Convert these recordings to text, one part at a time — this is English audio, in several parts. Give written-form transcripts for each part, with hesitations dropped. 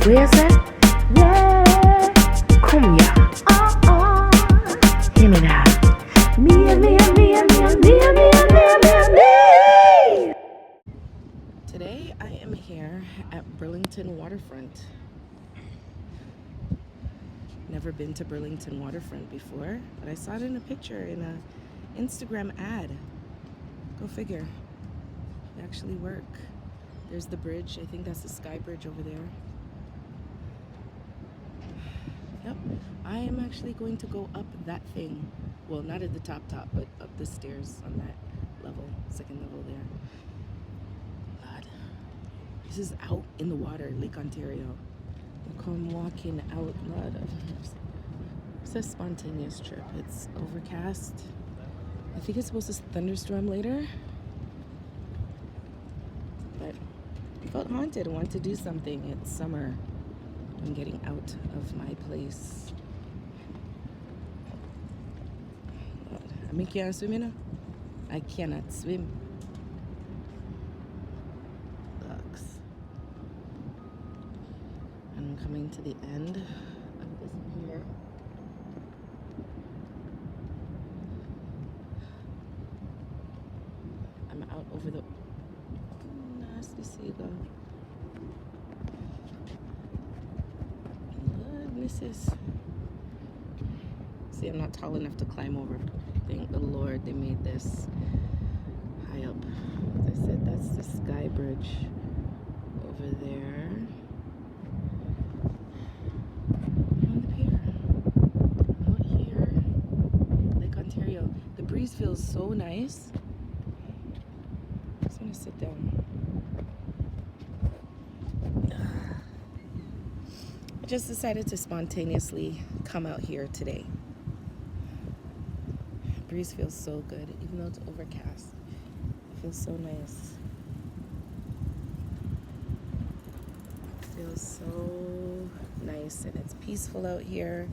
Where's that? Yeah, come ya. Hear me now. Me and me and me and me and me and me and me and me and me. Today I am here at Burlington Waterfront. Never been to Burlington Waterfront before, but I saw it in a picture in a Instagram ad. Go figure. They actually work. There's the bridge. I think that's the Sky Bridge over there. Yep. I am actually going to go up that thing. Well, not at the top, but up the stairs on that level, second level there. God. This is out in the water, Lake Ontario. Look how I'm walking out. Lord. It's a spontaneous trip. It's overcast. I think it's supposed to thunderstorm later. But I felt haunted. I want to do something. It's summer. I'm getting out of my place. I can't swim, you know? I cannot swim. Sucks. I'm coming to the end of this pier. I'm out over the nasty seagull. Goodnesses. See, I'm not tall enough to climb over. Thank the Lord they made this high up. As I said, that's the Sky Bridge over there. On the pier. Out here. Lake Ontario. The breeze feels so nice. I just want to sit down. I just decided to spontaneously come out here today. The breeze feels so good, even though it's overcast. It feels so nice. It feels so nice, and it's peaceful out here.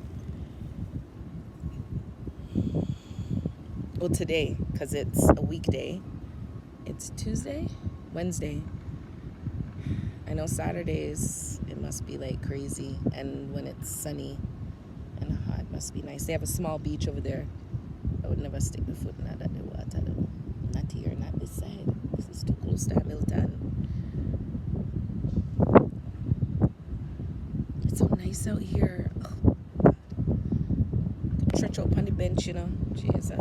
Well, today, because it's a weekday. It's Tuesday? Wednesday. I know Saturdays, it must be like crazy. And when it's sunny and hot, it must be nice. They have a small beach over there. I would never stick my foot in that water though. Not here, not this side. This is too close to Hamilton. It's so nice out here. Oh, stretch out on the bench, you know. Jeez.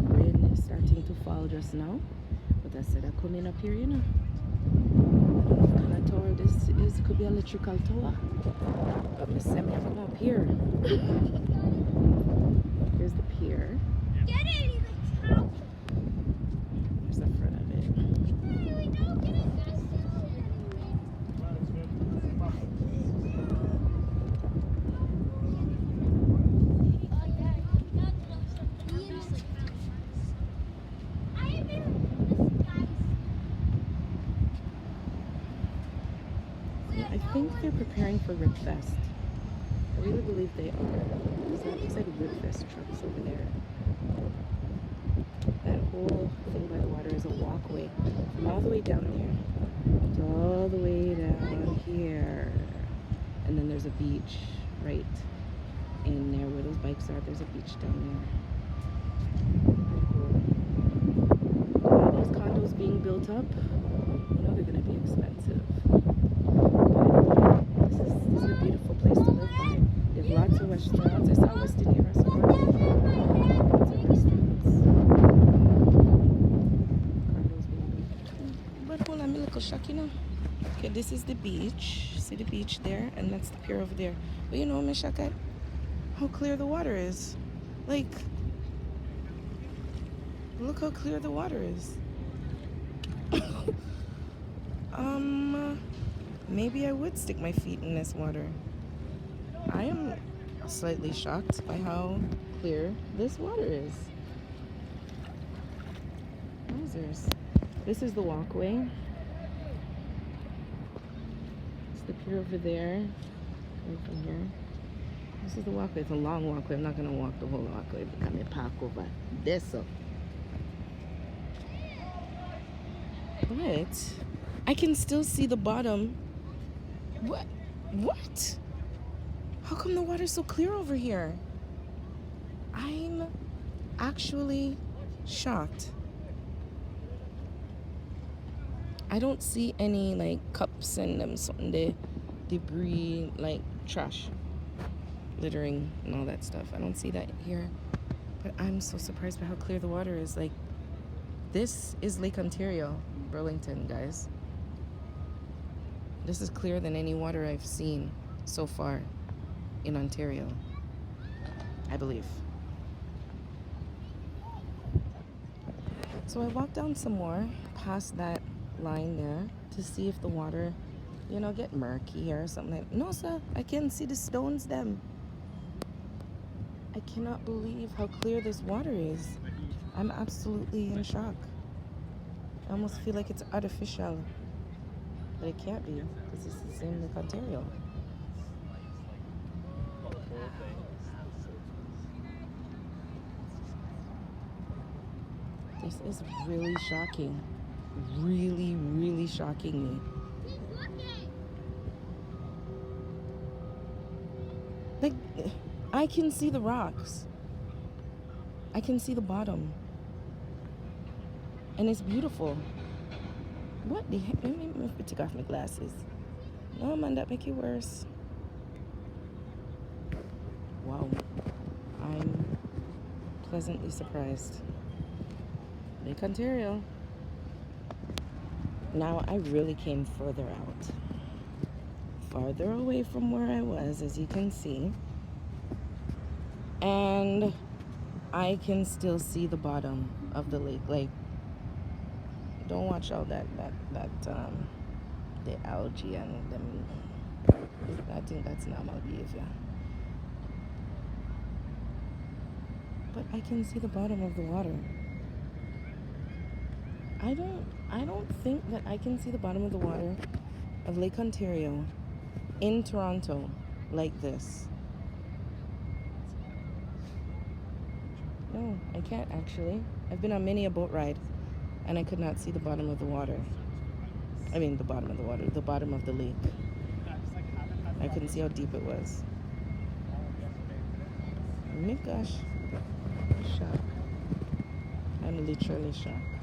Rain is starting to fall just now. But I said I come in up here, you know. I don't know what kind of tower this is. Could be an electrical tower. But Miss Sammy, I come up here. Here's the pier. Get it in the top. Here's the front of it. Hey, we don't get it. I think they're preparing for Ribfest. I really believe they are. So it looks like Ribfest trucks over there. That whole thing by the water is a walkway from all the way down there to all the way down here. And then there's a beach right in there where those bikes are. There's a beach down there. All those condos being built up, you know they're going to be expensive. This is a beautiful place to live by. They have lots of restaurants. I saw a West Indian restaurant. Lots of restaurants. Condos being built. But hold on, my little shock, you know. Okay, this is the beach. See the beach there? And that's the pier over there. But you know, my shock at how clear the water is. Like, look how clear the water is. Maybe I would stick my feet in this water. I am slightly shocked by how clear this water is. Wowzers. This is the walkway. It's the pier over there. Right from here. This is the walkway. It's a long walkway. I'm not going to walk the whole walkway because I park over this up. But I can still see the bottom. What? What? How come the water's so clear over here? I'm actually shocked. I don't see any like cups and something there, debris, like trash, littering and all that stuff. I don't see that here. But I'm so surprised by how clear the water is. Like, this is Lake Ontario, Burlington, guys. This is clearer than any water I've seen so far in Ontario, I believe. So I walked down some more past that line there to see if the water, get murky or something like that. No, sir, I can see the stones them. I cannot believe how clear this water is. I'm absolutely in shock. I almost feel like it's artificial. But it can't be, because it's the same Lake Ontario. This is really shocking. Really, really shocking me. Like, I can see the rocks. I can see the bottom. And it's beautiful. What the heck? Let me take off my glasses. No, man, that make it worse. Wow. I'm pleasantly surprised. Lake Ontario. Now, I really came further out. Farther away from where I was, as you can see. And I can still see the bottom of the lake. Like, don't watch all the algae and them. I think that's normal behavior. But I can see the bottom of the water. I don't think that I can see the bottom of the water of Lake Ontario in Toronto like this. No, I can't actually. I've been on many a boat ride and I could not see the bottom of the water. I mean, the bottom of the water, the bottom of the lake. I couldn't see how deep it was. Oh my gosh. Shocked. I'm literally shocked.